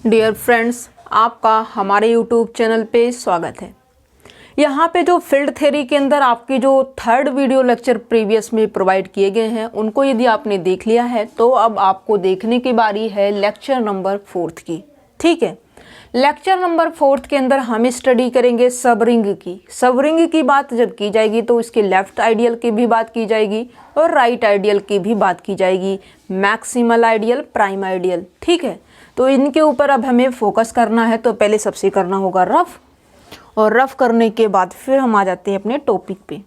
Dear friends, आपका हमारे YouTube channel पे स्वागत है। यहाँ पे जो फील्ड थ्योरी के अंदर आपकी जो थर्ड वीडियो लेक्चर प्रीवियस में प्रोवाइड किए गए हैं उनको यदि आपने देख लिया है तो अब आपको देखने की बारी है लेक्चर नंबर 4 की। ठीक है, लेक्चर नंबर 4 के अंदर हम स्टडी करेंगे सबरिंग की। सबरिंग की बात जब की जाएगी तो इसके लेफ्ट आइडियल की भी बात की जाएगी और राइट आइडियल की भी बात की जाएगी, मैक्सिमल आइडियल, प्राइम आइडियल। ठीक है, तो इनके ऊपर अब हमें फोकस करना है। तो पहले सबसे करना होगा रफ, और रफ करने के बाद फिर हम आ जाते हैं अपने टॉपिक पे।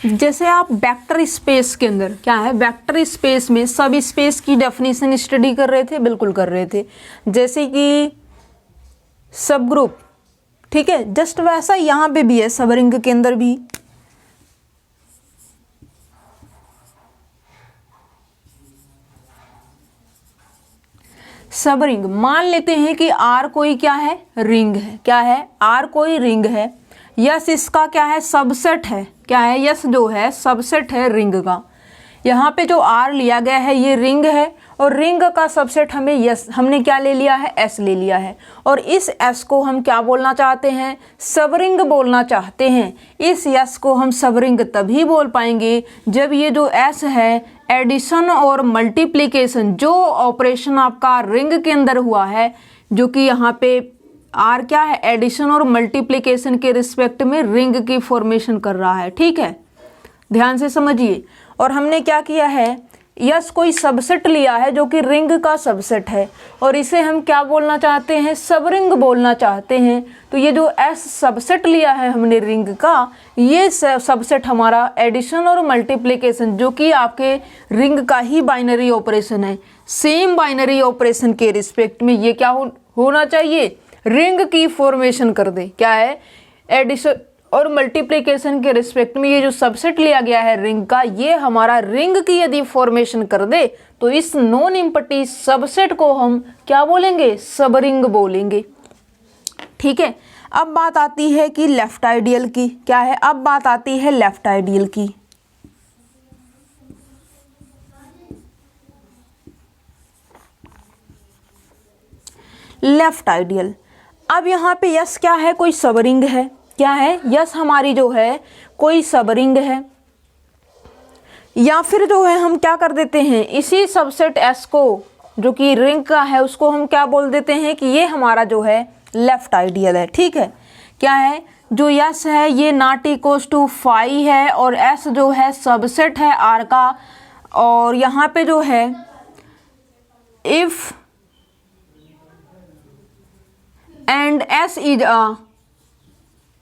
जैसे आप वेक्टर स्पेस के अंदर क्या है, वेक्टर स्पेस में सब स्पेस की डेफिनेशन स्टडी कर रहे थे, बिल्कुल कर रहे थे, जैसे कि सब ग्रुप। ठीक है, जस्ट वैसा यहाँ पे भी है, सबरिंग के अंदर भी। सबरिंग मान लेते हैं कि आर कोई क्या है, रिंग है। क्या है, आर कोई रिंग है। यस इसका क्या है, सबसेट है। क्या है, यस जो है सबसेट है रिंग का। यहाँ पे जो आर लिया गया है ये रिंग है, और रिंग का सबसेट हमें यस, हमने क्या ले लिया है, एस ले लिया है। और इस एस को हम क्या बोलना चाहते हैं, सबरिंग बोलना चाहते हैं। इस यस को हम सबरिंग तभी बोल पाएंगे जब ये जो एस है, एडिशन और मल्टीप्लिकेशन, जो ऑपरेशन आपका रिंग के अंदर हुआ है, जो कि यहाँ पे आर क्या है, एडिशन और मल्टीप्लिकेशन के रिस्पेक्ट में रिंग की फॉर्मेशन कर रहा है। ठीक है, ध्यान से समझिए। और हमने क्या किया है, यस कोई सबसेट लिया है जो कि रिंग का सबसेट है, और इसे हम क्या बोलना चाहते हैं, सबरिंग बोलना चाहते हैं। तो ये जो एस सबसेट लिया है हमने रिंग का, ये सबसेट हमारा एडिशन और मल्टीप्लिकेशन, जो कि आपके रिंग का ही बाइनरी ऑपरेशन है, सेम बाइनरी ऑपरेशन के रिस्पेक्ट में ये क्या होना चाहिए, रिंग की फॉर्मेशन कर दे। क्या है, एडिशन और मल्टीप्लिकेशन के रिस्पेक्ट में ये जो सबसेट लिया गया है रिंग का, ये हमारा रिंग की यदि फॉर्मेशन कर दे तो इस नॉन एम्प्टी सबसेट को हम क्या बोलेंगे, सबरिंग बोलेंगे। ठीक है, अब बात आती है कि लेफ्ट आइडियल की। क्या है, अब बात आती है लेफ्ट आइडियल की। लेफ्ट आइडियल, अब यहाँ पे यस क्या है, कोई सबरिंग है। क्या है, यस हमारी जो है कोई सबरिंग है, या फिर जो है हम क्या कर देते हैं, इसी सबसेट एस को जो कि रिंग का है उसको हम क्या बोल देते हैं कि ये हमारा जो है लेफ्ट आइडियल है। ठीक है, क्या है, जो यस है ये नॉट इक्वल्स टू फाई है, और एस जो है सबसेट है आर का। और यहाँ पे जो है if and S is a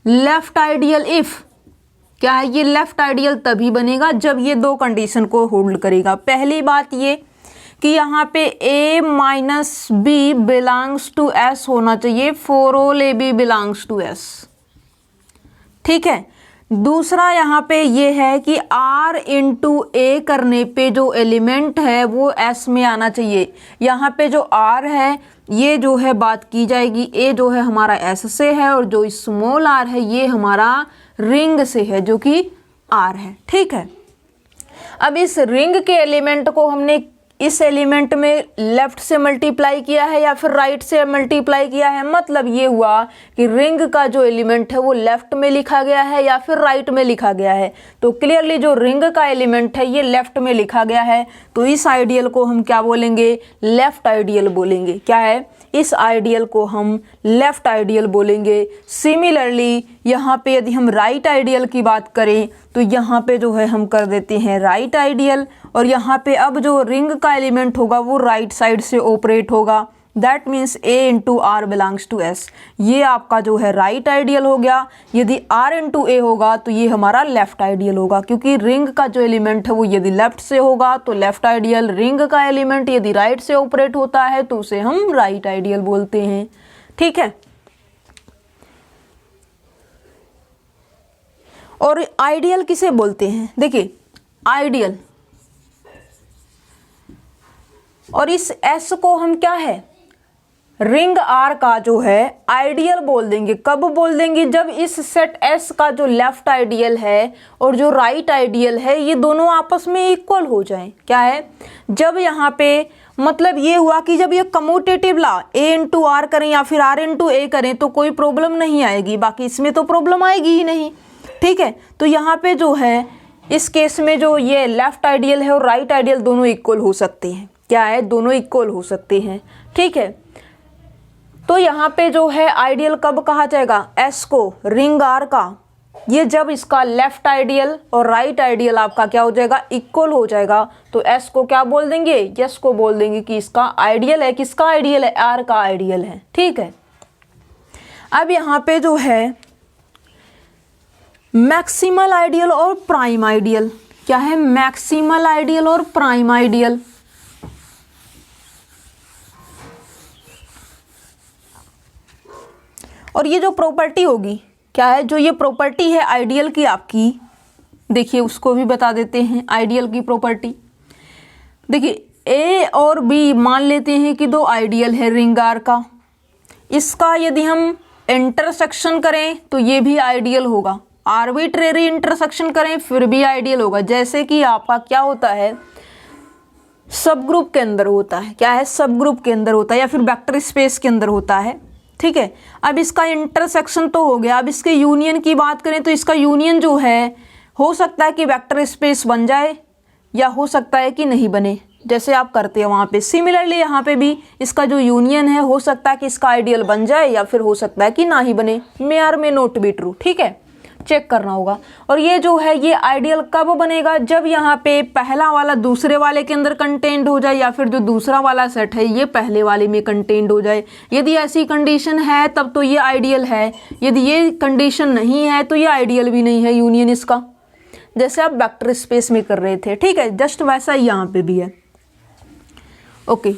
left ideal if. क्या है, ये लेफ्ट आइडियल तभी बनेगा जब ये दो कंडीशन को होल्ड करेगा। पहली बात ये कि यहाँ पे a minus B belongs to S होना चाहिए, for all A B belongs to S. ठीक है, दूसरा यहाँ पे ये है कि r इंटू ए करने पे जो एलिमेंट है वो s में आना चाहिए। यहाँ पे जो r है ये जो है बात की जाएगी, a जो है हमारा s से है, और जो स्मॉल r है ये हमारा रिंग से है जो कि r है। ठीक है, अब इस रिंग के एलिमेंट को हमने इस एलिमेंट में लेफ्ट से मल्टीप्लाई किया है या फिर राइट से मल्टीप्लाई किया है। मतलब ये हुआ कि रिंग का जो एलिमेंट है वो लेफ्ट में लिखा गया है या फिर राइट में लिखा गया है। तो क्लियरली जो रिंग का एलिमेंट है ये लेफ्ट में लिखा गया है, तो इस आइडियल को हम क्या बोलेंगे, लेफ्ट आइडियल बोलेंगे। क्या है, इस आइडियल को हम लेफ्ट आइडियल बोलेंगे। सिमिलरली यहाँ पे यदि हम राइट आइडियल की बात करें तो यहाँ पे जो है हम कर देते हैं राइट आइडियल, और यहाँ पे अब जो रिंग का एलिमेंट होगा वो राइट साइड से ऑपरेट होगा। That means a into R belongs to S, ये आपका जो है राइट आइडियल हो गया। यदि r इंटू ए होगा तो ये हमारा लेफ्ट आइडियल होगा, क्योंकि रिंग का जो एलिमेंट है वो यदि लेफ्ट से होगा तो लेफ्ट आइडियल, रिंग का एलिमेंट यदि राइट से ऑपरेट होता है तो उसे हम राइट आइडियल बोलते हैं। ठीक है, और आइडियल किसे बोलते हैं, देखिए आइडियल, और इस एस को हम क्या है, रिंग आर का जो है आइडियल बोल देंगे। कब बोल देंगे? जब इस सेट एस का जो लेफ्ट आइडियल है और जो राइट आइडियल है ये दोनों आपस में इक्वल हो जाएं। क्या है? जब यहाँ पे मतलब ये हुआ कि जब ये commutative law A into R करें या फिर आर इंटू ए करें तो कोई प्रॉब्लम नहीं आएगी, बाकी इसमें तो प्रॉब्लम आएगी ही नहीं। ठीक है, तो यहाँ पे जो है इस केस में जो ये लेफ्ट आइडियल है और राइट आइडियल दोनों इक्वल हो सकते हैं। क्या है? दोनों इक्वल हो सकते हैं। ठीक है, तो यहाँ पे जो है आइडियल कब कहा जाएगा? एस को, रिंग आर का, ये जब इसका लेफ्ट आइडियल और राइट आइडियल आपका क्या हो जाएगा? इक्वल हो जाएगा। तो एस को क्या बोल देंगे? यस को बोल देंगे कि इसका आइडियल है। किसका आइडियल है? आर का आइडियल है। ठीक है, अब यहाँ पे जो है मैक्सिमल आइडियल और प्राइम आइडियल। क्या है? मैक्सिमल आइडियल और प्राइम आइडियल। और ये जो प्रॉपर्टी होगी, क्या है? जो ये प्रॉपर्टी है आइडियल की आपकी, देखिए उसको भी बता देते हैं। आइडियल की प्रॉपर्टी देखिए, ए और बी मान लेते हैं कि दो आइडियल है रिंग आर का। इसका यदि हम इंटरसेक्शन करें तो ये भी आइडियल होगा। आर्बिट्रेरी इंटरसेक्शन करें फिर भी आइडियल होगा। जैसे कि आपका क्या होता है? सब ग्रुप के अंदर होता है। क्या है? सब ग्रुप के अंदर होता है या फिर वेक्टर स्पेस के अंदर होता है। ठीक है, अब इसका इंटरसेक्शन तो हो गया। अब इसके यूनियन की बात करें तो इसका यूनियन जो है हो सकता है कि वेक्टर स्पेस बन जाए या हो सकता है कि नहीं बने, जैसे आप करते हैं वहाँ पे। सिमिलरली यहाँ पे भी इसका जो यूनियन है हो सकता है कि इसका आइडियल बन जाए या फिर हो सकता है कि ना ही बने। May R may not be true. ठीक है, चेक करना होगा। और ये जो है ये आइडियल कब बनेगा? जब यहाँ पे पहला वाला दूसरे वाले के अंदर कंटेंट हो जाए या फिर जो दूसरा वाला सेट है ये पहले वाले में कंटेंट हो जाए। यदि ऐसी कंडीशन है तब तो ये आइडियल है। यदि ये कंडीशन नहीं है तो ये आइडियल भी नहीं है यूनियन इसका, जैसे आप वेक्टर स्पेस में कर रहे थे। ठीक है, जस्ट वैसा ही यहाँ पे भी है। ओके,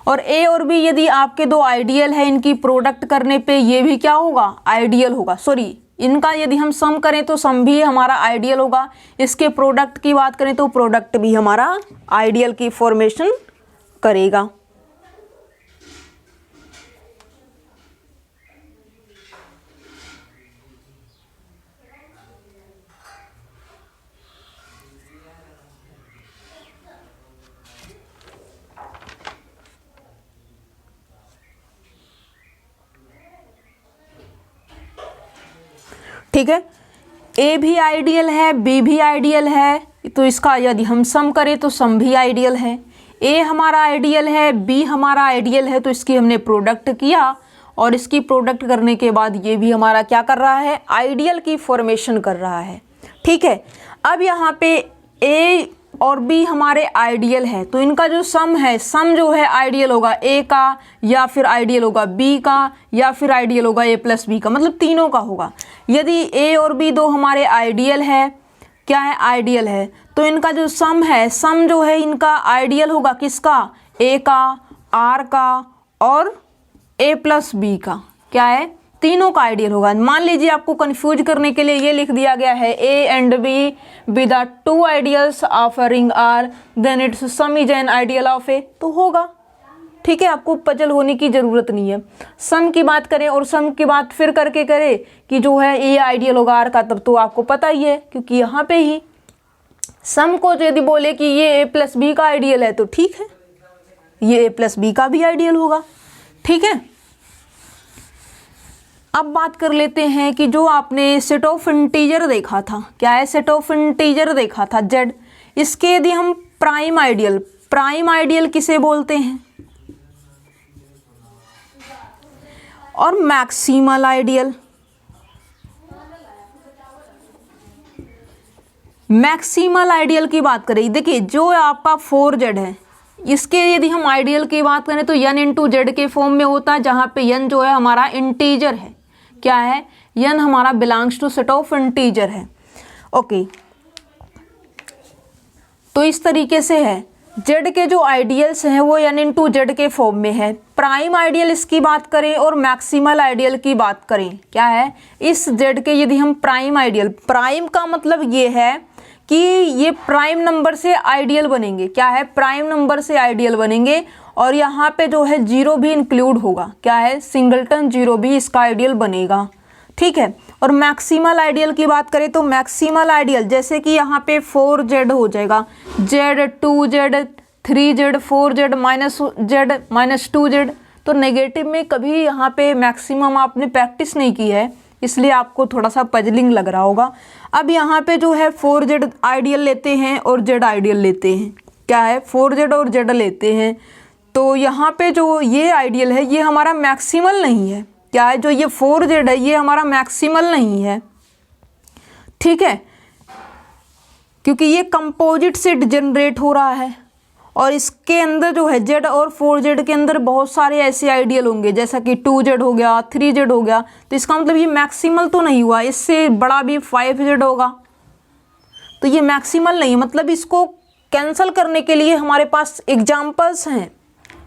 और ए और बी यदि आपके दो आइडियल है, इनकी प्रोडक्ट करने पे ये भी क्या होगा? आइडियल होगा। सॉरी, इनका यदि हम सम करें तो सम भी हमारा आइडियल होगा। इसके प्रोडक्ट की बात करें तो प्रोडक्ट भी हमारा आइडियल की फॉर्मेशन करेगा। ठीक है, ए भी आइडियल है, बी भी आइडियल है, तो इसका यदि हम सम करें तो सम भी आइडियल है। ए हमारा आइडियल है, बी हमारा आइडियल है, तो इसकी हमने प्रोडक्ट किया और इसकी प्रोडक्ट करने के बाद ये भी हमारा क्या कर रहा है? आइडियल की फॉर्मेशन कर रहा है। ठीक है, अब यहाँ पे ए और बी हमारे आइडियल है तो इनका जो सम है, सम जो है आइडियल होगा ए का या फिर आइडियल होगा बी का या फिर आइडियल होगा ए प्लस बी का, मतलब तीनों का होगा। यदि ए और बी दो हमारे आइडियल है, क्या है? आइडियल है, तो इनका जो सम है, सम जो है इनका आइडियल होगा किसका? ए का, आर का और ए प्लस बी का। क्या है? तीनों का आइडियल होगा। मान लीजिए आपको कंफ्यूज करने के लिए ये लिख दिया गया है A and B with the two ideals of a ring R then its sum is an ideal of A, तो होगा। ठीक है, आपको पजल होने की जरूरत नहीं है। सम की बात करें और सम की बात फिर करके करें कि जो है ए आइडियल होगा आर का, तब तो आपको पता ही है, क्योंकि यहाँ पे ही सम को यदि बोले कि ये ए प्लस बी का आइडियल है तो ठीक है, ये ए प्लस बी का भी आइडियल होगा। ठीक है, अब बात कर लेते हैं कि जो आपने सेट ऑफ इंटीजर देखा था, क्या है? सेट ऑफ इंटीजर देखा था जेड, इसके यदि हम प्राइम आइडियल, प्राइम आइडियल किसे बोलते हैं? और मैक्सिमल आइडियल, मैक्सिमल आइडियल की बात करें, देखिए जो आपका 4z है इसके यदि हम आइडियल की बात करें तो n इंटू जेड के फॉर्म में होता है, जहां पे n जो है हमारा इंटीजर है। क्या है? n हमारा belongs to set of integer है। ओके, तो इस तरीके से है। z के जो आइडियल्स हैं वो n इंटू जेड के फॉर्म में है। प्राइम आइडियल इसकी बात करें और मैक्सिमल आइडियल की बात करें, क्या है? इस z के यदि हम प्राइम आइडियल, प्राइम का मतलब ये है कि ये प्राइम नंबर से आइडियल बनेंगे। क्या है? प्राइम नंबर से आइडियल बनेंगे और यहाँ पे जो है जीरो भी इंक्लूड होगा। क्या है? सिंगलटन जीरो भी इसका आइडियल बनेगा। ठीक है। और मैक्सिमल आइडियल की बात करें तो मैक्सिमल आइडियल जैसे कि यहाँ पे 4z हो जाएगा, z 2z 3z 4z minus 2z। तो नेगेटिव में कभी यहाँ पे मैक्सिमम आपने प्रैक्टिस नहीं की है, इसलिए आपको थोड़ा सा पजलिंग लग रहा होगा। अब यहाँ पे जो है 4z आइडियल लेते हैं और z आइडियल लेते हैं। क्या है? 4z और z लेते हैं। तो यहाँ पे जो ये आइडियल है ये हमारा मैक्सिमल नहीं है। क्या है? जो ये 4z है ये हमारा मैक्सिमल नहीं है। ठीक है, क्योंकि ये कंपोजिट से जनरेट हो रहा है और इसके अंदर जो है z और 4z के अंदर बहुत सारे ऐसे आइडियल होंगे, जैसा कि 2z हो गया, 3z हो गया। तो इसका मतलब ये मैक्सिमल तो नहीं हुआ, इससे बड़ा भी 5z होगा, तो ये मैक्सिमल नहीं। मतलब इसको कैंसिल करने के लिए हमारे पास एग्जाम्पल्स हैं।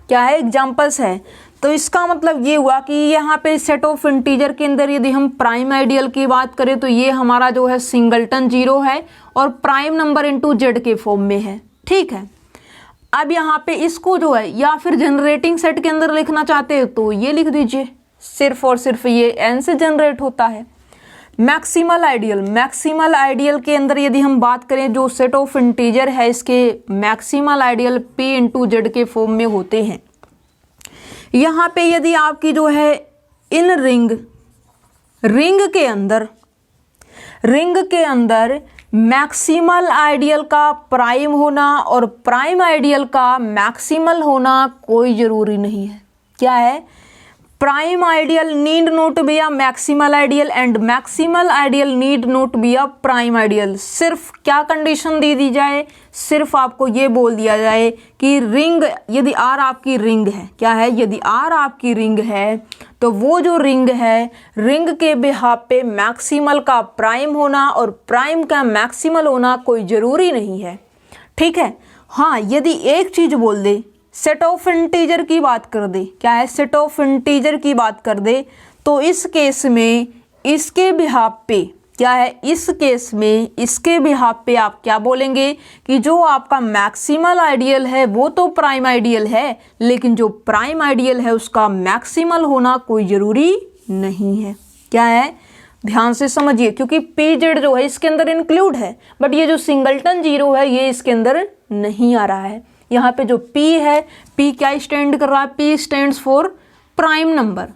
क्या है? एग्जाम्पल्स है। तो इसका मतलब ये हुआ कि यहाँ पे सेट ऑफ इंटीजर के अंदर यदि हम प्राइम आइडियल की बात करें तो ये हमारा जो है सिंगलटन जीरो है और प्राइम नंबर इनटू जेड के फॉर्म में है। ठीक है। अब यहाँ पे इसको जो है या फिर जनरेटिंग सेट के अंदर लिखना चाहते हो तो ये लिख दीजिए, सिर्फ और सिर्फ ये n से जनरेट होता है। मैक्सिमल आइडियल के अंदर यदि हम बात करें जो सेट ऑफ इंटीजर है इसके maximal ideal p into Z के फॉर्म में होते हैं। यहाँ पे यदि आपकी जो है इन रिंग के अंदर मैक्सिमल आइडियल का प्राइम होना और प्राइम आइडियल का मैक्सिमल होना कोई ज़रूरी नहीं है। क्या है? Prime ideal need not be a maximal ideal and maximal ideal need not be a prime ideal. सिर्फ क्या कंडीशन दे दी जाए? सिर्फ आपको ये बोल दिया जाए कि रिंग यदि R आपकी रिंग है। क्या है? यदि R आपकी रिंग है तो वो जो रिंग है, रिंग के बिहाफ पे मैक्सिमल का प्राइम होना और प्राइम का मैक्सिमल होना कोई ज़रूरी नहीं है। ठीक है। हाँ, यदि एक चीज़ बोल दे, सेट ऑफ इंटीजर की बात कर दे। क्या है? सेट ऑफ इंटीजर की बात कर दे तो इस केस में इसके बिहाफ पे क्या है? इस केस में इसके बिहाफ पे आप क्या बोलेंगे कि जो आपका मैक्सिमल आइडियल है वो तो प्राइम आइडियल है, लेकिन जो प्राइम आइडियल है उसका मैक्सिमल होना कोई ज़रूरी नहीं है। क्या है? ध्यान से समझिए, क्योंकि pz जो है इसके अंदर इंक्लूड है, बट ये जो सिंगलटन जीरो है ये इसके अंदर नहीं आ रहा है। यहाँ पे जो p है, p क्या स्टैंड कर रहा है? p stands for prime number.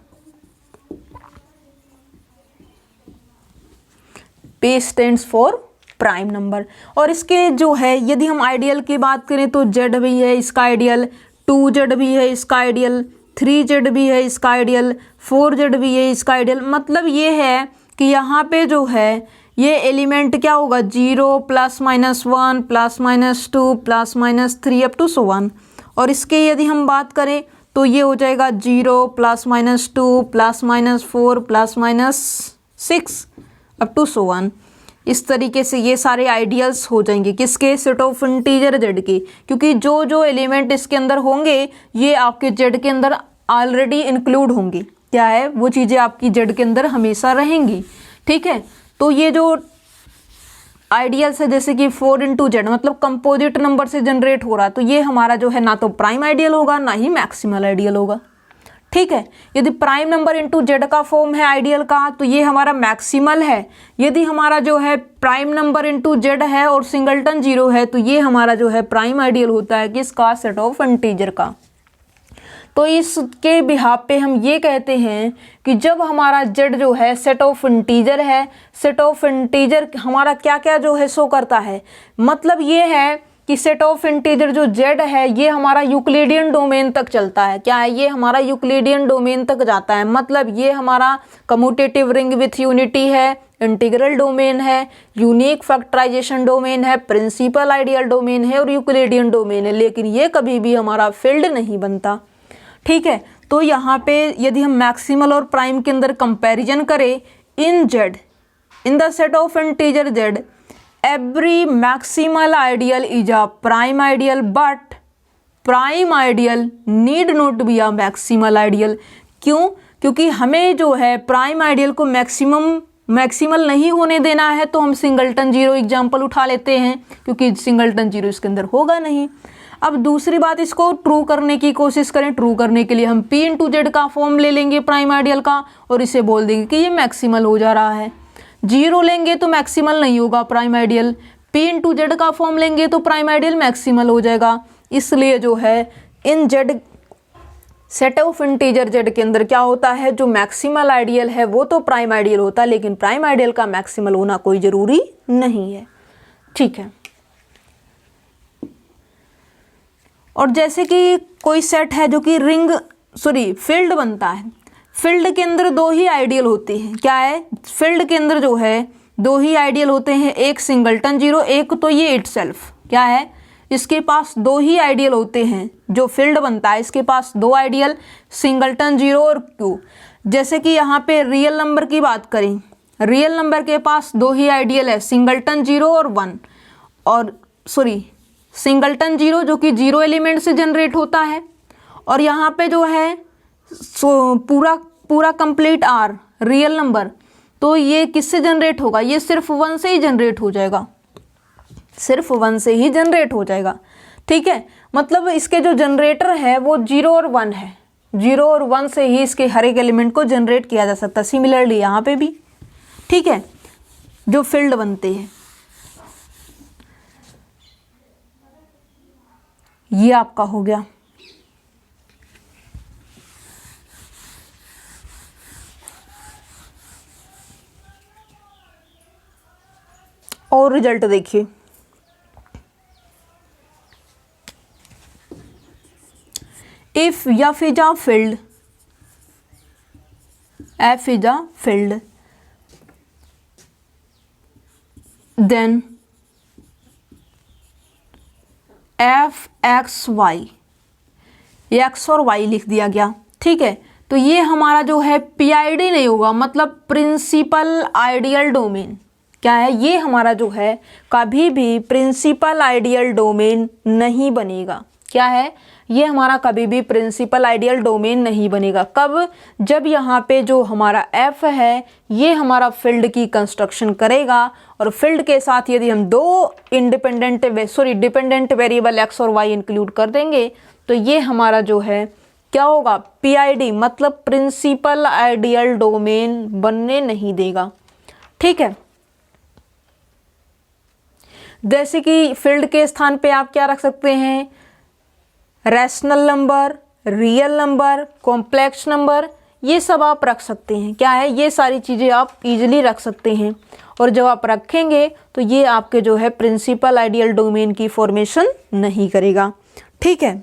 p stands for prime number. और इसके जो है यदि हम आइडियल की बात करें तो z भी है इसका आइडियल, 2z भी है इसका आइडियल, 3z भी है इसका आइडियल, 4z भी है इसका आइडियल। मतलब ये है कि यहाँ पे जो है ये एलिमेंट क्या होगा? 0 plus minus 1 plus minus 2 plus minus 3 up to 1। और इसके यदि हम बात करें तो ये हो जाएगा 0 plus minus 2 plus minus 4 plus minus 6 up to 1। इस तरीके से ये सारे आइडियल्स हो जाएंगे किसके? सेट ऑफ इंटीजर जेड के, क्योंकि जो जो एलिमेंट इसके अंदर होंगे ये आपके जेड के अंदर ऑलरेडी इंक्लूड होंगे। क्या है? वो चीज़ें आपकी जेड के अंदर हमेशा रहेंगी। ठीक है। तो ये जो आइडियल्स है जैसे कि 4 इंटू जेड मतलब कंपोजिट नंबर से जनरेट हो रहा है, तो ये हमारा जो है ना तो प्राइम आइडियल होगा ना ही मैक्सिमल आइडियल होगा। ठीक है। यदि प्राइम नंबर इंटू जेड का फॉर्म है आइडियल का तो ये हमारा मैक्सिमल है। यदि हमारा जो है प्राइम नंबर इंटू जेड है और सिंगलटन जीरो है तो ये हमारा जो है प्राइम आइडियल होता है किसका? सेट ऑफ इंटीजर का। तो इसके बिहाफ पे हम ये कहते हैं कि जब हमारा z जो है सेट ऑफ इंटीजर है, सेट ऑफ इंटीजर हमारा क्या क्या जो है शो करता है, मतलब ये है कि सेट ऑफ इंटीजर जो z है ये हमारा यूक्लिडियन डोमेन तक चलता है। क्या है? ये हमारा यूक्लिडियन डोमेन तक जाता है। मतलब ये हमारा कम्यूटेटिव रिंग विथ यूनिटी है, इंटीग्रल डोमेन है, यूनिक फैक्टराइजेशन डोमेन है, प्रिंसिपल आइडियल डोमेन है और यूक्लिडियन डोमेन है, लेकिन ये कभी भी हमारा फील्ड नहीं बनता। ठीक है। तो यहाँ पे यदि हम मैक्सिमल और प्राइम के अंदर कंपैरिजन करें, in Z in the set of integer Z every maximal ideal is a prime ideal but prime ideal need not be a maximal ideal. क्यों? क्योंकि हमें जो है प्राइम आइडियल को मैक्सिमम मैक्सिमल नहीं होने देना है तो हम सिंगलटन जीरो एग्जाम्पल उठा लेते हैं, क्योंकि सिंगलटन जीरो इसके अंदर होगा नहीं। अब दूसरी बात, इसको ट्रू करने की कोशिश करें। ट्रू करने के लिए हम P इंटू जेड का फॉर्म ले लेंगे प्राइम आइडियल का, और इसे बोल देंगे कि ये मैक्सिमल हो जा रहा है। जीरो लेंगे तो मैक्सिमल नहीं होगा prime ideal, P into Z का फॉर्म लेंगे तो प्राइम आइडियल मैक्सिमल हो जाएगा। इसलिए जो है in Z set of integer Z के अंदर क्या होता है, जो मैक्सिमल आइडियल है वो तो प्राइम आइडियल होता है, लेकिन प्राइम आइडियल का मैक्सिमल होना कोई जरूरी नहीं है। ठीक है। और जैसे कि कोई सेट है जो कि फील्ड बनता है, फील्ड के अंदर दो ही आइडियल होते हैं। क्या है, फील्ड के अंदर जो है दो ही आइडियल होते हैं, एक सिंगलटन जीरो, एक तो ये इटसेल्फ। क्या है, इसके पास दो ही आइडियल होते हैं। जो फील्ड बनता है इसके पास दो आइडियल, सिंगलटन जीरो और क्यू। जैसे कि यहाँ पे रियल नंबर की बात करें, रियल नंबर के पास दो ही आइडियल है, सिंगलटन जीरो और वन। और सिंगलटन जीरो जो कि जीरो एलिमेंट से जनरेट होता है, और यहाँ पे जो है पूरा कंप्लीट आर रियल नंबर, तो ये किससे जनरेट होगा, ये सिर्फ वन से ही जनरेट हो जाएगा, सिर्फ वन से ही जनरेट हो जाएगा। ठीक है, मतलब इसके जो जनरेटर है वो जीरो और वन है, जीरो और वन से ही इसके हर एक एलिमेंट को जनरेट किया जा सकता है। सिमिलरली यहाँ पे भी। ठीक है, जो फील्ड बनते हैं, ये आपका हो गया। और रिजल्ट देखिए, if F is a field, F is a field, then F X Y, X और वाई लिख दिया गया। ठीक है, तो ये हमारा जो है पीआईडी नहीं होगा, मतलब प्रिंसिपल आइडियल डोमेन। क्या है, ये हमारा जो है कभी भी प्रिंसिपल आइडियल डोमेन नहीं बनेगा। क्या है, ये हमारा कभी भी प्रिंसिपल आइडियल डोमेन नहीं बनेगा। कब, जब यहाँ पे जो हमारा एफ है ये हमारा फील्ड की कंस्ट्रक्शन करेगा, और फील्ड के साथ यदि हम दो डिपेंडेंट वेरिएबल एक्स और वाई इंक्लूड कर देंगे तो ये हमारा जो है क्या होगा, पीआईडी, मतलब प्रिंसिपल आइडियल डोमेन बनने नहीं देगा। ठीक है, जैसे कि फील्ड के स्थान पे आप क्या रख सकते हैं, rational number, real number, complex number, ये सब आप रख सकते हैं। क्या है, ये सारी चीज़ें आप इजीली रख सकते हैं, और जब आप रखेंगे तो ये आपके जो है प्रिंसिपल आइडियल डोमेन की फॉर्मेशन नहीं करेगा। ठीक है,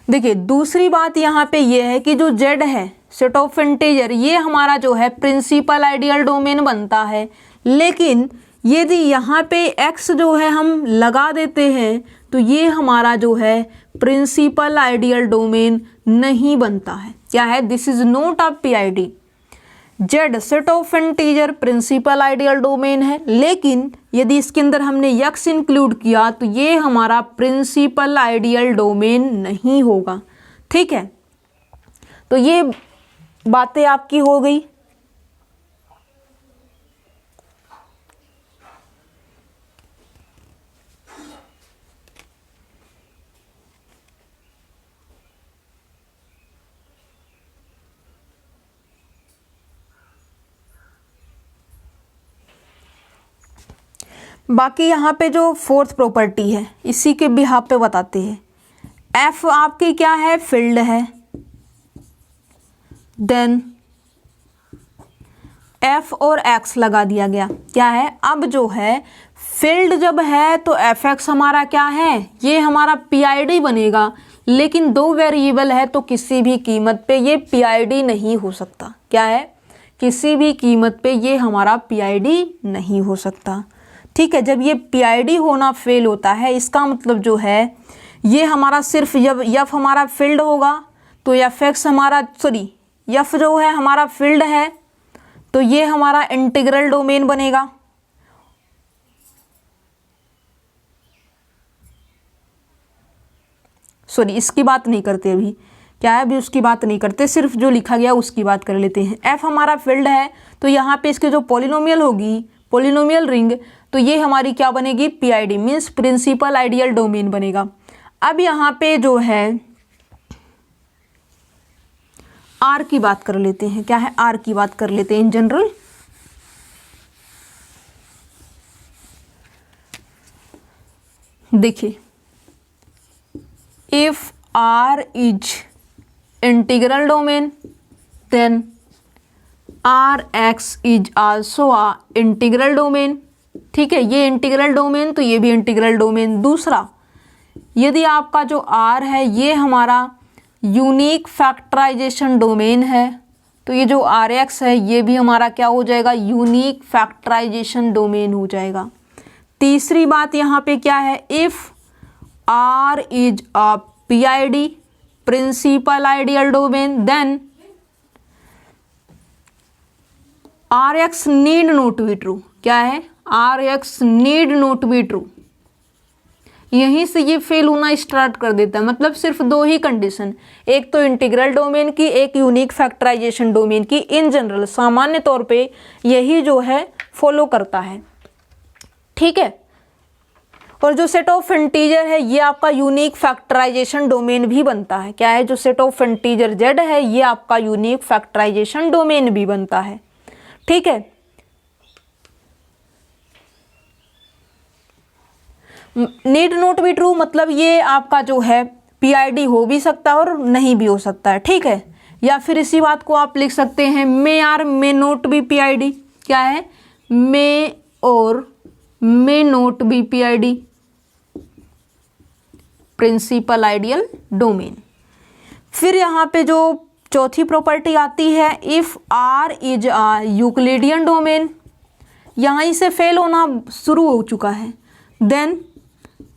देखिए दूसरी बात यहाँ पे ये है कि जो जेड है सेट ऑफ इंटीजर, ये हमारा जो है प्रिंसिपल आइडियल डोमेन बनता है, लेकिन यदि यहाँ पे x जो है हम लगा देते हैं तो ये हमारा जो है प्रिंसिपल आइडियल डोमेन नहीं बनता है। क्या है, this is not a PID. Z set of integer principal ideal domain है, लेकिन यदि इसके अंदर हमने x इंक्लूड किया तो ये हमारा प्रिंसिपल आइडियल डोमेन नहीं होगा। ठीक है, तो ये बातें आपकी हो गई। बाकी यहाँ पे जो फोर्थ प्रॉपर्टी है इसी के बिहाफ पे बताते हैं। एफ आपकी क्या है, फील्ड है, देन एफ और एक्स लगा दिया गया। क्या है, अब जो है फील्ड जब है तो एफ एक्स हमारा क्या है, ये हमारा पीआईडी बनेगा, लेकिन दो वेरिएबल है तो किसी भी कीमत पे ये पीआईडी नहीं हो सकता। क्या है, किसी भी कीमत पे ये हमारा पीआईडी नहीं हो सकता। ठीक है, जब ये पीआईडी होना फेल होता है इसका मतलब जो है ये हमारा सिर्फ, जब एफ हमारा फील्ड होगा तो एफ एक्स हमारा एफ जो है हमारा फील्ड है तो ये हमारा इंटीग्रल डोमेन बनेगा। इसकी बात नहीं करते अभी, क्या है, अभी उसकी बात नहीं करते, सिर्फ जो लिखा गया उसकी बात कर लेते हैं। एफ हमारा फील्ड है, तो यहाँ पे इसके जो पॉलिनोमियल होगी, पॉलिनोमियल रिंग, तो ये हमारी क्या बनेगी, PID means principal ideal domain बनेगा। अब यहाँ पे जो है आर की बात कर लेते हैं। क्या है, आर की बात कर लेते हैं इन जनरल। देखिए, if R is integral domain then R X is also a integral domain. ठीक है, ये इंटीग्रल डोमेन तो ये भी इंटीग्रल डोमेन। दूसरा, यदि आपका जो आर है ये हमारा यूनिक फैक्टराइजेशन डोमेन है, तो ये जो आर एक्स है ये भी हमारा क्या हो जाएगा, यूनिक फैक्टराइजेशन डोमेन हो जाएगा। तीसरी बात यहाँ पे क्या है, if R is a PID principal ideal domain then R X need not be true. क्या है, R X need not be true. यहीं से ये फेल होना स्टार्ट कर देता है। मतलब सिर्फ दो ही कंडीशन, एक तो इंटीग्रल डोमेन की, एक यूनिक फैक्टराइजेशन डोमेन की। इन जनरल सामान्य तौर पे यही जो है फॉलो करता है। ठीक है, और जो सेट ऑफ इंटीजर है ये आपका यूनिक फैक्टराइजेशन डोमेन भी बनता है। क्या है, जो सेट ऑफ इंटीजर जेड है ये आपका यूनिक फैक्टराइजेशन डोमेन भी बनता है। ठीक है, नीड नॉट बी ट्रू मतलब ये आपका जो है पीआईडी हो भी सकता है और नहीं भी हो सकता है। ठीक है, या फिर इसी बात को आप लिख सकते हैं may R may not be PID. क्या है, मे और may not be PID principal ideal domain. फिर यहाँ पे जो चौथी प्रॉपर्टी आती है, if R is a Euclidean domain, यहाँ से फेल होना शुरू हो चुका है। Then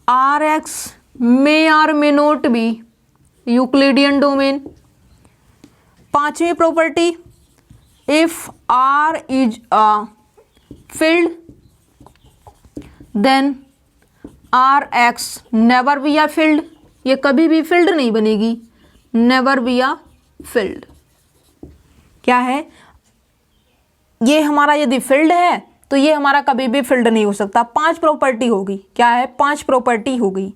R X may R may not be Euclidean domain. पांचवी property, if R is a field then R X never be a field. ये कभी भी फील्ड नहीं बनेगी, नेवर बी अ फील्ड। क्या है, ये हमारा यदि फील्ड है तो ये हमारा कभी भी फील्ड नहीं हो सकता। 5 प्रॉपर्टी होगी। क्या है, 5 प्रॉपर्टी होगी।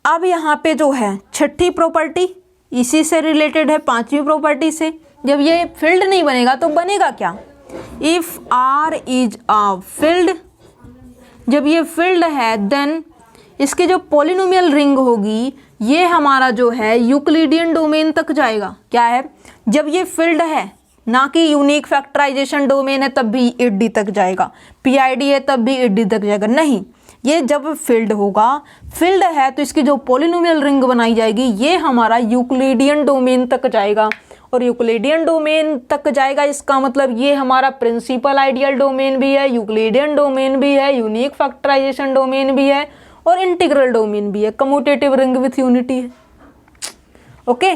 अब यहाँ पे जो है छठी प्रॉपर्टी इसी से रिलेटेड है, 5वीं प्रॉपर्टी से। जब ये फील्ड नहीं बनेगा तो बनेगा क्या, if R is a field, जब ये फील्ड है देन इसकी जो पॉलिनोमियल रिंग होगी ये हमारा जो है यूक्लिडियन डोमेन तक जाएगा। क्या है, जब ये फील्ड है, ना कि यूनिक फैक्टराइजेशन डोमेन है तब भी ईडी तक जाएगा, पीआईडी है तब भी ईडी तक जाएगा, नहीं। ये जब फील्ड होगा, फील्ड है तो इसकी जो पॉलिनोमियल रिंग बनाई जाएगी ये हमारा यूक्लिडियन डोमेन तक जाएगा। और यूक्लिडियन डोमेन तक जाएगा इसका मतलब ये हमारा प्रिंसिपल आइडियल डोमेन भी है, यूक्लिडियन डोमेन भी है, यूनिक फैक्टराइजेशन डोमेन भी है और इंटीग्रल डोमेन भी है। कम्यूटेटिव रिंग विथ यूनिटी है। ओके,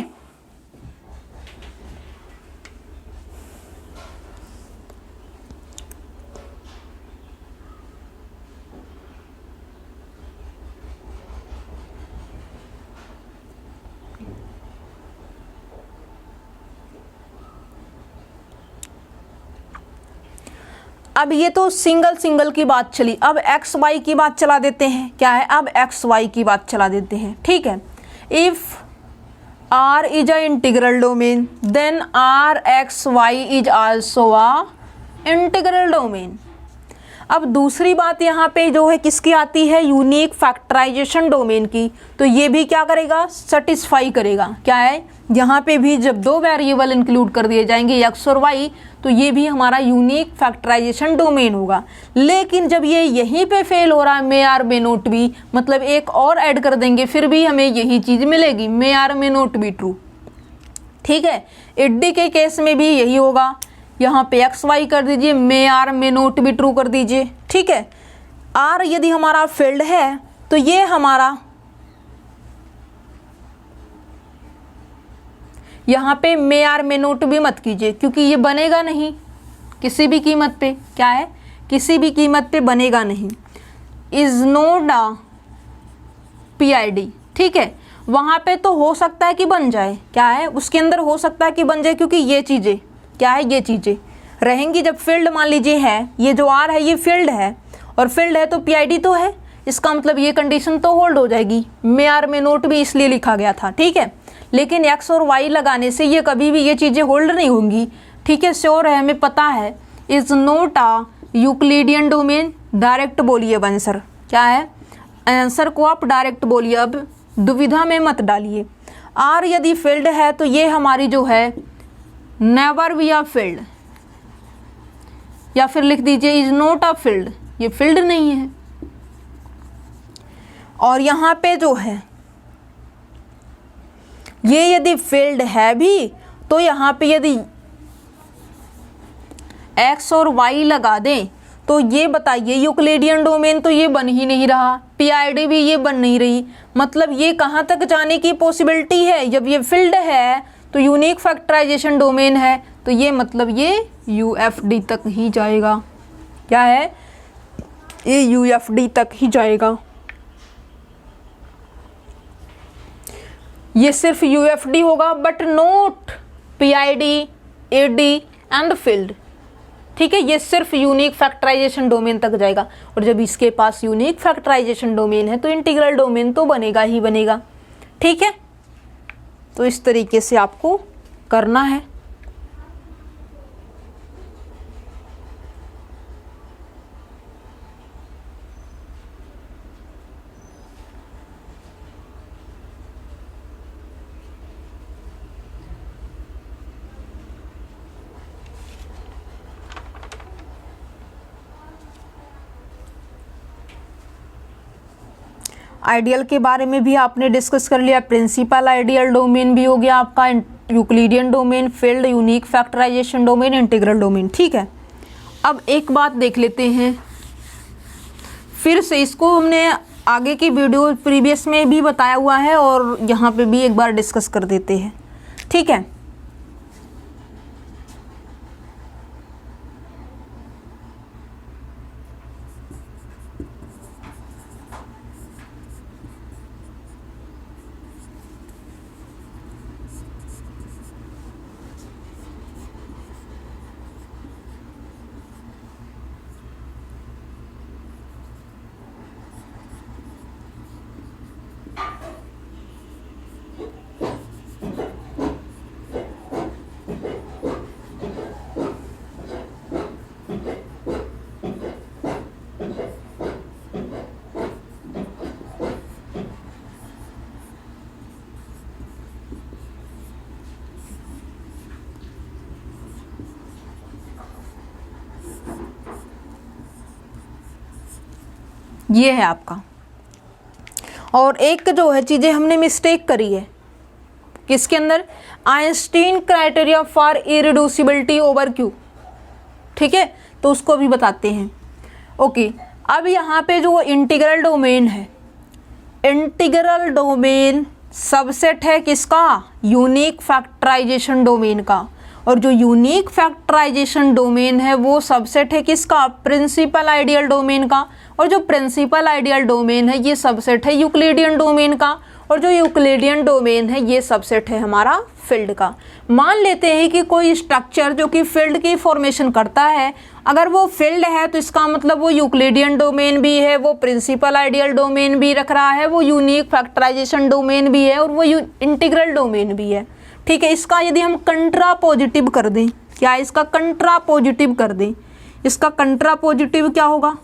अब ये तो सिंगल की बात चली। अब एक्स वाई की बात चला देते हैं। क्या है, अब एक्स वाई की बात चला देते हैं। ठीक है, if R is a integral domain then R X Y is also a integral domain. अब दूसरी बात यहाँ पे जो है किसकी आती है, यूनिक फैक्टराइजेशन डोमेन की। तो ये भी क्या करेगा, सेटिस्फाई करेगा। क्या है, यहाँ पे भी जब 2 वेरिएबल इंक्लूड कर दिए जाएंगे एक्स और वाई तो ये भी हमारा यूनिक फैक्टराइजेशन डोमेन होगा। लेकिन जब ये यहीं पे फेल हो रहा है, मे आर मे नोट बी, मतलब एक और ऐड कर देंगे फिर भी हमें यही चीज़ मिलेगी, may R may not be true. ठीक है, ईडी के केस में भी यही होगा। यहाँ पे एक्स वाई कर दीजिए, may R may not be true कर दीजिए। ठीक है, आर यदि हमारा फील्ड है तो ये हमारा यहाँ पे मे आर मे नोट भी मत कीजिए क्योंकि ये बनेगा नहीं किसी भी कीमत पे। क्या है, किसी भी कीमत पे बनेगा नहीं। Is not a PID. ठीक है, वहाँ पे तो हो सकता है कि बन जाए, क्या है उसके अंदर हो सकता है कि बन जाए, क्योंकि ये चीज़ें क्या है, ये चीज़ें रहेंगी जब फील्ड मान लीजिए है, ये जो आर है ये फील्ड है, और फील्ड है तो पीआईडी तो है, इसका मतलब ये कंडीशन तो होल्ड हो जाएगी। मे आर मे नोट भी इसलिए लिखा गया था, ठीक है। लेकिन एक्स और वाई लगाने से ये कभी भी ये चीज़ें होल्ड नहीं होंगी, ठीक है, श्योर है, हमें पता है। Is not a Euclidean domain, direct बोलिए अब आंसर क्या है, आंसर को आप डायरेक्ट बोलिए, अब दुविधा में मत डालिए। आर यदि फील्ड है तो ये हमारी जो है नेवर बी आ फील्ड, या फिर लिख दीजिए इज नोट अ फील्ड, ये फील्ड नहीं है। और यहाँ पे जो है ये यदि फील्ड है भी तो यहाँ पे यदि एक्स और वाई लगा दें तो ये बताइए यूक्लिडियन डोमेन तो ये बन ही नहीं रहा, पीआईडी भी ये बन नहीं रही, मतलब ये कहाँ तक जाने की पॉसिबिलिटी है, जब ये फील्ड है तो यूनिक फैक्टराइजेशन डोमेन है, तो ये मतलब ये यूएफडी तक ही जाएगा, क्या है ये यूएफडी तक ही जाएगा। ये सिर्फ यूएफडी होगा but not PID, ED and field, ठीक है, ये सिर्फ यूनिक फैक्टराइजेशन डोमेन तक जाएगा। और जब इसके पास यूनिक फैक्टराइजेशन डोमेन है तो इंटीग्रल डोमेन तो बनेगा ही बनेगा, ठीक है। तो इस तरीके से आपको करना है। आइडियल के बारे में भी आपने डिस्कस कर लिया, प्रिंसिपल आइडियल डोमेन भी हो गया आपका, Euclidean domain, field, unique factorization domain, integral domain, ठीक है। अब एक बात देख लेते हैं फिर से, इसको हमने आगे की वीडियो प्रीवियस में भी बताया हुआ है और यहाँ पे भी एक बार डिस्कस कर देते हैं, ठीक है। ये है आपका। और एक जो है चीज़ें हमने मिस्टेक करी है किसके अंदर, Einstein criteria for irreducibility over Q, ठीक है, तो उसको भी बताते हैं। ओके, अब यहाँ पे जो इंटीग्रल डोमेन है, इंटीग्रल डोमेन सबसेट है किसका, यूनिक फैक्टराइजेशन डोमेन का, और जो यूनिक फैक्टराइजेशन डोमेन है वो सबसेट है किसका, प्रिंसिपल आइडियल डोमेन का, और जो प्रिंसिपल आइडियल डोमेन है ये सबसेट है यूक्लिडियन डोमेन का, और जो यूक्लिडियन डोमेन है ये सबसेट है हमारा फील्ड का। मान लेते हैं कि कोई स्ट्रक्चर जो कि फील्ड की फॉर्मेशन करता है, अगर वो फील्ड है तो इसका मतलब वो यूक्लिडियन डोमेन भी है, वो प्रिंसिपल आइडियल डोमेन भी रख रहा है, वो यूनिक फैक्टराइजेशन डोमेन भी है, और वो इंटीग्रल डोमेन भी है, ठीक है। इसका यदि हम कंट्रा पॉजिटिव कर दें, क्या इसका कंट्रा पॉजिटिव कर दें, इसका कंट्रा पॉजिटिव क्या होगा,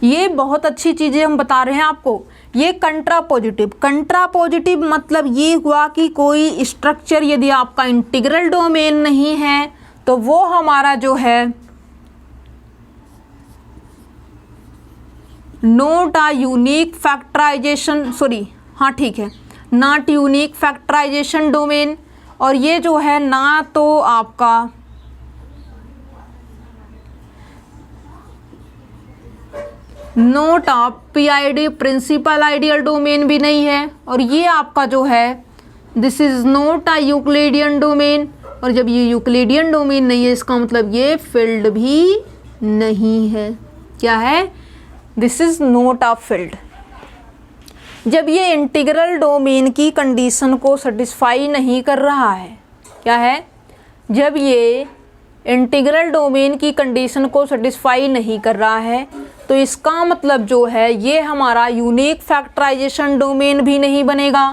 ये बहुत अच्छी चीज़ें हम बता रहे हैं आपको। ये कंट्रा पॉजिटिव मतलब ये हुआ कि कोई स्ट्रक्चर यदि आपका इंटीग्रल डोमेन नहीं है तो वो हमारा जो है not a unique factorization, sorry हाँ ठीक है, नॉट यूनिक फैक्टराइजेशन डोमेन, और ये जो है ना तो आपका not of PID, principal ideal domain भी नहीं है, और ये आपका जो है this is not a Euclidean domain, और जब ये यूक्लिडियन डोमेन नहीं है इसका मतलब ये फील्ड भी नहीं है, क्या है, this is not a field. जब ये इंटीग्रल डोमेन की कंडीशन को सेटिस्फाई नहीं कर रहा है, क्या है, जब ये इंटीग्रल डोमेन की कंडीशन को सेटिस्फाई नहीं कर रहा है तो इसका मतलब जो है ये हमारा यूनिक फैक्टराइजेशन डोमेन भी नहीं बनेगा,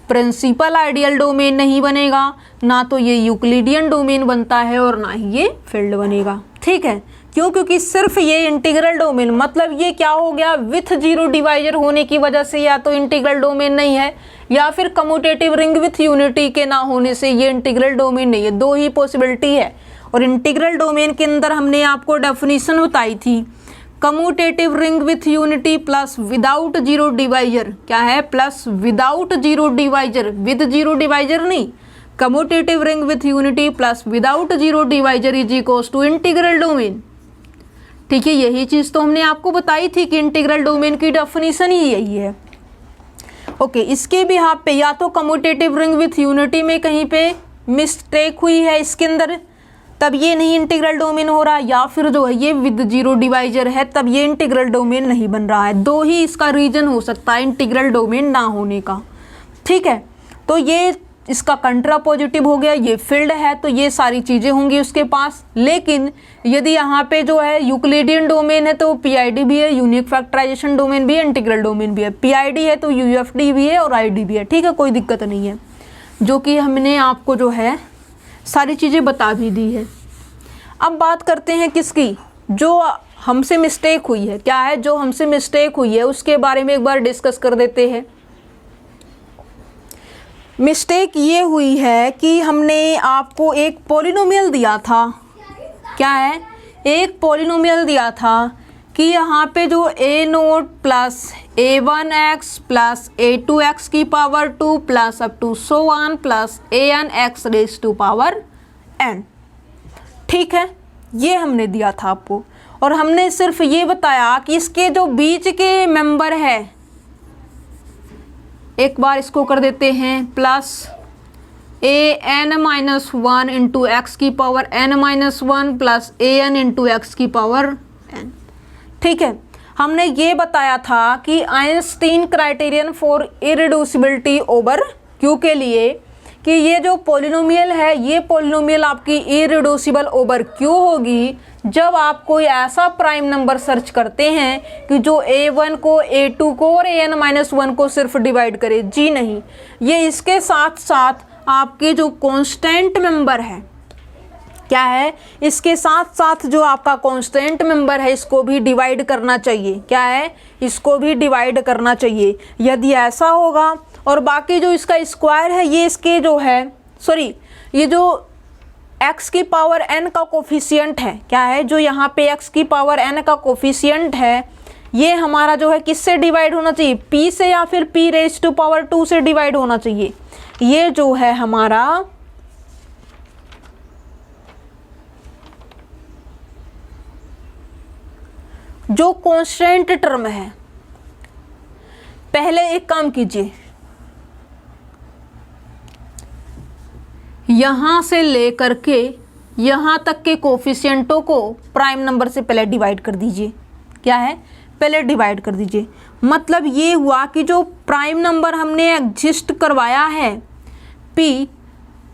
प्रिंसिपल आइडियल डोमेन नहीं बनेगा, ना तो ये यूक्लिडियन डोमेन बनता है और ना ही ये फील्ड बनेगा। ठीक है, क्यों? क्योंकि सिर्फ ये इंटीग्रल डोमेन, मतलब ये क्या हो गया, विथ जीरो डिवाइजर होने की वजह से या तो इंटीग्रल डोमेन नहीं है या फिर कम्यूटेटिव रिंग विथ यूनिटी के ना होने से ये इंटीग्रल डोमेन नहीं है। दो ही पॉसिबिलिटी है। और इंटीग्रल डोमेन के अंदर हमने आपको डेफिनेशन बताई थी, commutative ring with unity plus without zero divisor, क्या है, plus without zero divisor, with zero divisor नहीं, commutative ring with unity plus without zero divisor is equals to integral domain. ठीक है, यही चीज तो हमने आपको बताई थी कि इंटीग्रल डोमेन की डेफिनेशन ही यही है। ओके, इसके भी यहाँ पे या तो कम्यूटेटिव रिंग विथ यूनिटी में कहीं पे मिस्टेक हुई है इसके अंदर, तब ये नहीं इंटीग्रल डोमेन हो रहा, या फिर जो है ये विद जीरो डिवाइजर है तब ये इंटीग्रल डोमेन नहीं बन रहा है। दो ही इसका रीजन हो सकता है इंटीग्रल डोमेन ना होने का। ठीक है, तो ये इसका कंट्रा पॉजिटिव हो गया, ये फील्ड है तो ये सारी चीज़ें होंगी उसके पास। लेकिन यदि यहाँ पे जो है यूक्लिडियन डोमेन है तो पीआईडी भी है, यूनिक फैक्टराइजेशन डोमेन भी है, इंटीग्रल डोमेन भी है। पीआईडी है तो यूएफडी भी है और आईडी भी है। ठीक है, कोई दिक्कत नहीं है, जो कि हमने आपको जो है सारी चीज़ें बता भी दी है। अब बात करते हैं किसकी, जो हमसे मिस्टेक हुई है। क्या है जो हमसे मिस्टेक हुई है उसके बारे में एक बार डिस्कस कर देते हैं। मिस्टेक ये हुई है कि हमने आपको एक पॉलिनोमियल दिया था, क्या है, एक पॉलिनोमियल दिया था कि यहाँ पे जो a0 plus a1x plus a2x की power 2 plus up to so on plus an(x) raise to power n। ठीक है, ये हमने दिया था आपको, और हमने सिर्फ ये बताया कि इसके जो बीच के मेंबर है, एक बार इसको कर देते हैं, प्लस an-1 इंटू एक्स की power n-1 plus an into X की पावर n। ठीक है, हमने ये बताया था कि Einstein criterion for irreducibility over Q के लिए कि ये जो पॉलिनोमियल है ये पॉलिनोमियल आपकी इरिड्यूसिबल ओवर क्यू होगी जब आप कोई ऐसा प्राइम नंबर सर्च करते हैं कि जो a1 को a2 को और an-1 को सिर्फ डिवाइड करे। जी नहीं, ये इसके साथ साथ आपके जो कांस्टेंट मेंबर है, क्या है, इसके साथ साथ जो आपका कांस्टेंट मेंबर है इसको भी डिवाइड करना चाहिए। क्या है, इसको भी डिवाइड करना चाहिए। यदि ऐसा होगा और बाकी जो इसका स्क्वायर है ये इसके जो है, सॉरी, ये जो x की पावर n का कोफिशिएंट है, क्या है, जो यहाँ पे x की पावर n का कोफिशिएंट है, ये हमारा जो है किससे डिवाइड होना चाहिए, p से या फिर p रेज़ टू पावर 2 से डिवाइड होना चाहिए। ये जो है हमारा जो कांस्टेंट टर्म है, पहले एक काम कीजिए, यहां से लेकर के यहां तक के कोफिशिएंटों को प्राइम नंबर से पहले डिवाइड कर दीजिए। क्या है, पहले डिवाइड कर दीजिए। मतलब ये हुआ कि जो प्राइम नंबर हमने एग्जिस्ट करवाया है p,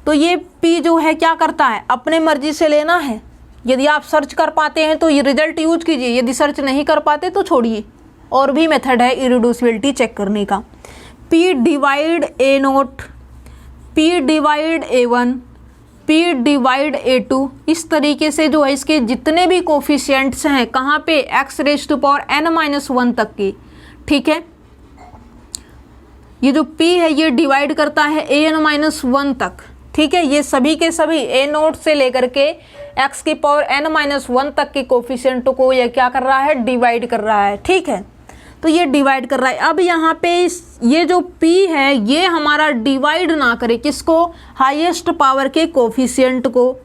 तो ये p जो है क्या करता है, अपने मर्जी से लेना है। यदि आप सर्च कर पाते हैं तो ये रिजल्ट यूज कीजिए, यदि सर्च नहीं कर पाते तो छोड़िए। और भी मेथड है इरिड्यूसिबिलिटी चेक करने का। p divide a0, p divide a1, p divide a2, इस तरीके से जो है इसके जितने भी कोफिशिएंट्स हैं कहाँ पे, x rays to power n-1 तक के। ठीक है, ये जो p है ये डिवाइड करता है an-1 तक। ठीक है, ये सभी के सभी a0 से लेकर के x की पावर n-1 तक के कोफिशिएंटों को ये क्या कर रहा है, डिवाइड कर रहा है। ठीक है, तो ये डिवाइड कर रहा है। अब यहाँ पे ये जो p है ये हमारा डिवाइड ना करे किसको, हाईएस्ट पावर के कोफिशिएंट को।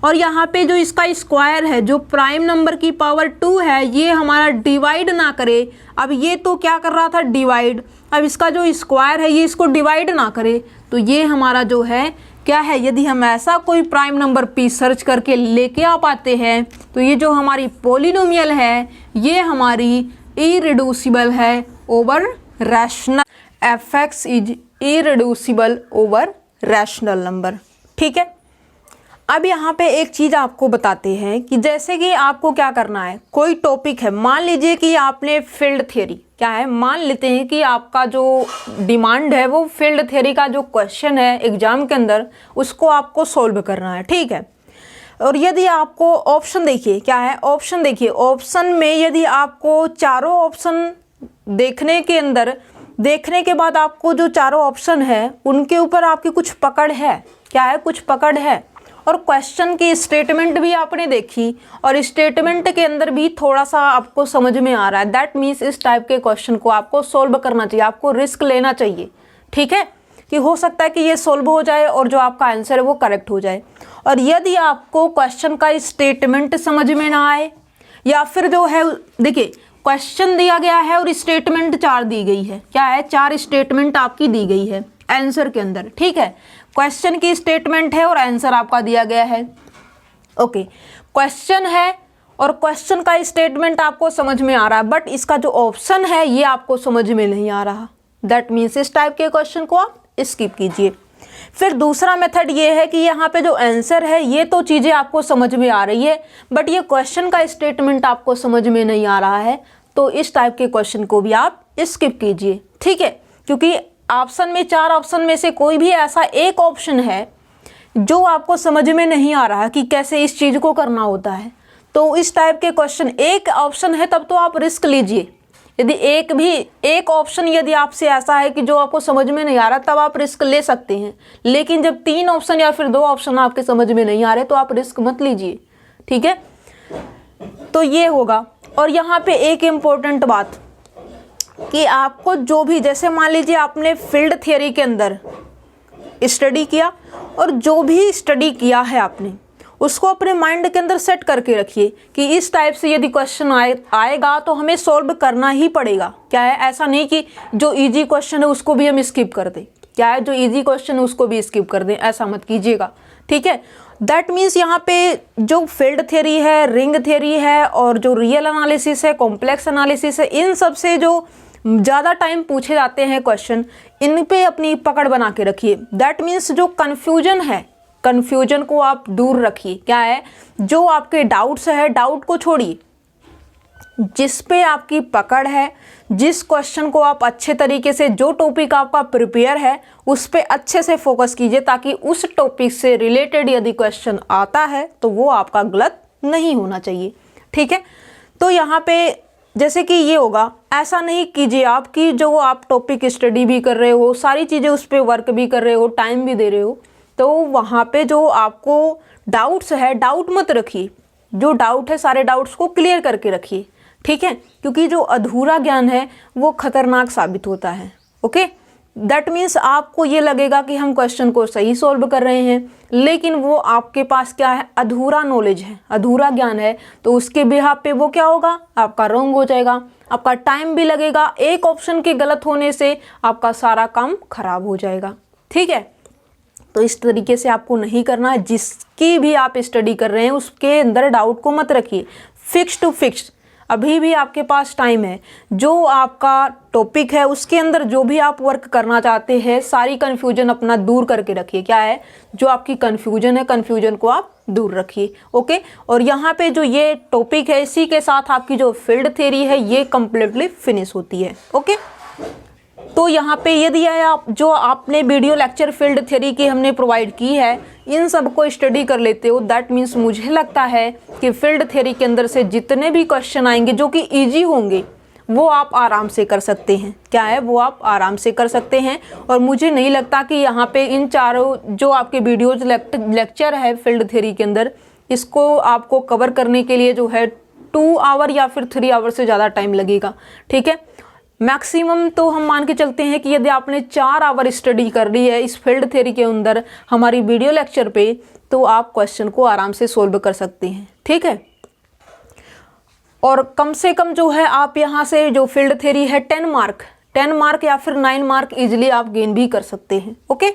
और यहाँ पे जो इसका स्क्वायर है, जो प्राइम नंबर की पावर 2 है, ये हमारा डिवाइड ना करे। अब ये तो क्या कर रहा था, डिवाइड। अब इसका जो स्क्वायर है ये इसको डिवाइड ना करे, तो ये हमारा जो है क्या है, यदि हम ऐसा कोई प्राइम नंबर p सर्च करके लेके आ पाते हैं तो ये जो हमारी पॉलिनोमियल है ये हमारी इरिड्यूसिबल है over rational, fx is irreducible over rational number. ठीक है, अब यहाँ पे एक चीज़ आपको बताते हैं कि जैसे कि आपको क्या करना है, कोई टॉपिक है, मान लीजिए कि आपने फील्ड थ्योरी, क्या है, मान लेते हैं कि आपका जो डिमांड है वो फील्ड थ्योरी का जो क्वेश्चन है एग्जाम के अंदर उसको आपको सोल्व करना है। ठीक है, और यदि आपको ऑप्शन देखिए, क्या है ऑप्शन देखिए, ऑप्शन में यदि आपको चारों ऑप्शन देखने के बाद आपको जो चारों ऑप्शन है उनके ऊपर आपकी कुछ पकड़ है, क्या है, कुछ पकड़ है, और क्वेश्चन की स्टेटमेंट भी आपने देखी और स्टेटमेंट के अंदर भी थोड़ा सा आपको समझ में आ रहा है, दैट मीन्स इस टाइप के क्वेश्चन को आपको सोल्व करना चाहिए, आपको रिस्क लेना चाहिए। ठीक है, कि हो सकता है कि ये सोल्व हो जाए और जो आपका आंसर है वो करेक्ट हो जाए। और यदि आपको क्वेश्चन का स्टेटमेंट समझ में ना आए, या फिर जो है, देखिए क्वेश्चन दिया गया है और स्टेटमेंट 4 दी गई है, क्या है, 4 स्टेटमेंट आपकी दी गई है आंसर के अंदर। ठीक है, क्वेश्चन की स्टेटमेंट है और आंसर आपका दिया गया है। ओके, क्वेश्चन है और क्वेश्चन का स्टेटमेंट आपको समझ में आ रहा है, बट इसका जो ऑप्शन है ये आपको समझ में नहीं आ रहा, दैट मीन्स इस टाइप के क्वेश्चन को आप स्किप कीजिए। फिर दूसरा मेथड ये है कि यहाँ पे जो आंसर है ये तो चीज़ें आपको समझ में आ रही है, बट ये क्वेश्चन का स्टेटमेंट आपको समझ में नहीं आ रहा है, तो इस टाइप के क्वेश्चन को भी आप स्किप कीजिए। ठीक है, क्योंकि ऑप्शन में 4 ऑप्शन में से कोई भी ऐसा एक ऑप्शन है जो आपको समझ में नहीं आ रहा कि कैसे इस चीज़ को करना होता है, तो इस टाइप के क्वेश्चन, एक ऑप्शन है तब तो आप रिस्क लीजिए। यदि एक ऑप्शन यदि आपसे ऐसा है कि जो आपको समझ में नहीं आ रहा, तब आप रिस्क ले सकते हैं, लेकिन जब 3 ऑप्शन या फिर 2 ऑप्शन आपके समझ में नहीं आ रहे तो आप रिस्क मत लीजिए। ठीक है, तो ये होगा। और यहाँ पे एक इम्पोर्टेंट बात कि आपको जो भी, जैसे मान लीजिए आपने फील्ड थ्योरी के अंदर स्टडी किया, और जो भी स्टडी किया है आपने उसको अपने माइंड के अंदर सेट करके रखिए कि इस टाइप से यदि क्वेश्चन आएगा तो हमें सॉल्व करना ही पड़ेगा। क्या है, ऐसा नहीं कि जो इजी क्वेश्चन है उसको भी हम स्किप कर दें, क्या है, जो इजी क्वेश्चन है उसको भी स्किप कर दें, ऐसा मत कीजिएगा। ठीक है, दैट मीन्स यहाँ पे जो फील्ड थ्योरी है, रिंग थ्योरी है, और जो रियल एनालिसिस है, कॉम्प्लेक्स एनालिसिस है, इन सब से जो ज़्यादा टाइम पूछे जाते हैं क्वेश्चन, इन पे अपनी पकड़ बना के रखिए। दैट मीन्स जो कन्फ्यूजन है, कन्फ्यूजन को आप दूर रखिए। क्या है, जो आपके डाउट्स है, डाउट को छोड़िए, जिस पे आपकी पकड़ है, जिस क्वेश्चन को आप अच्छे तरीके से, जो टॉपिक आपका प्रिपेयर है उस पे अच्छे से फोकस कीजिए, ताकि उस टॉपिक से रिलेटेड यदि क्वेश्चन आता है तो वो आपका गलत नहीं होना चाहिए। ठीक है, तो यहाँ पे जैसे कि ये होगा, ऐसा नहीं कीजिए आप कि जो आप टॉपिक स्टडी भी कर रहे हो, सारी चीज़ें उस पर वर्क भी कर रहे हो, टाइम भी दे रहे हो, तो वहाँ पे जो आपको डाउट्स है, डाउट मत रखिए, जो डाउट है सारे डाउट्स को क्लियर करके रखिए। ठीक है, क्योंकि जो अधूरा ज्ञान है वो खतरनाक साबित होता है। ओके, दैट मीन्स आपको ये लगेगा कि हम क्वेश्चन को सही सॉल्व कर रहे हैं, लेकिन वो आपके पास क्या है, अधूरा नॉलेज है, अधूरा ज्ञान है, तो उसके बिहाफ पे वो क्या होगा, आपका रॉन्ग हो जाएगा, आपका टाइम भी लगेगा, एक ऑप्शन के गलत होने से आपका सारा काम खराब हो जाएगा। ठीक है, तो इस तरीके से आपको नहीं करना है। जिसकी भी आप स्टडी कर रहे हैं उसके अंदर डाउट को मत रखिए, फिक्स टू फिक्स, अभी भी आपके पास टाइम है। जो आपका टॉपिक है उसके अंदर जो भी आप वर्क करना चाहते हैं, सारी कन्फ्यूजन अपना दूर करके रखिए। क्या है, जो आपकी कन्फ्यूजन है, कन्फ्यूजन को आप दूर रखिए। ओके, और यहाँ पे जो ये टॉपिक है, इसी के साथ आपकी जो फील्ड थ्योरी है ये कम्प्लीटली फिनिश होती है। ओके, तो यहाँ पे यदि आप जो आपने वीडियो लेक्चर फील्ड थ्योरी की हमने प्रोवाइड की है, इन सब को स्टडी कर लेते हो, दैट मीन्स मुझे लगता है कि फील्ड थ्योरी के अंदर से जितने भी क्वेश्चन आएंगे जो कि इजी होंगे वो आप आराम से कर सकते हैं। क्या है, वो आप आराम से कर सकते हैं। और मुझे नहीं लगता कि यहाँ पे इन चारों जो आपके वीडियोज लेक्चर है फील्ड थ्योरी के अंदर, इसको आपको कवर करने के लिए जो है 2 आवर या फिर 3 आवर से ज़्यादा टाइम लगेगा। ठीक है, मैक्सिमम तो हम मान के चलते हैं कि यदि आपने 4 आवर स्टडी कर ली है इस फील्ड थ्योरी के अंदर हमारी वीडियो लेक्चर पे, तो आप क्वेश्चन को आराम से सोल्व कर सकते हैं। ठीक है, और कम से कम जो है आप यहाँ से जो फील्ड थ्योरी है 10 मार्क या फिर 9 मार्क इजीली आप गेन भी कर सकते हैं। ओके।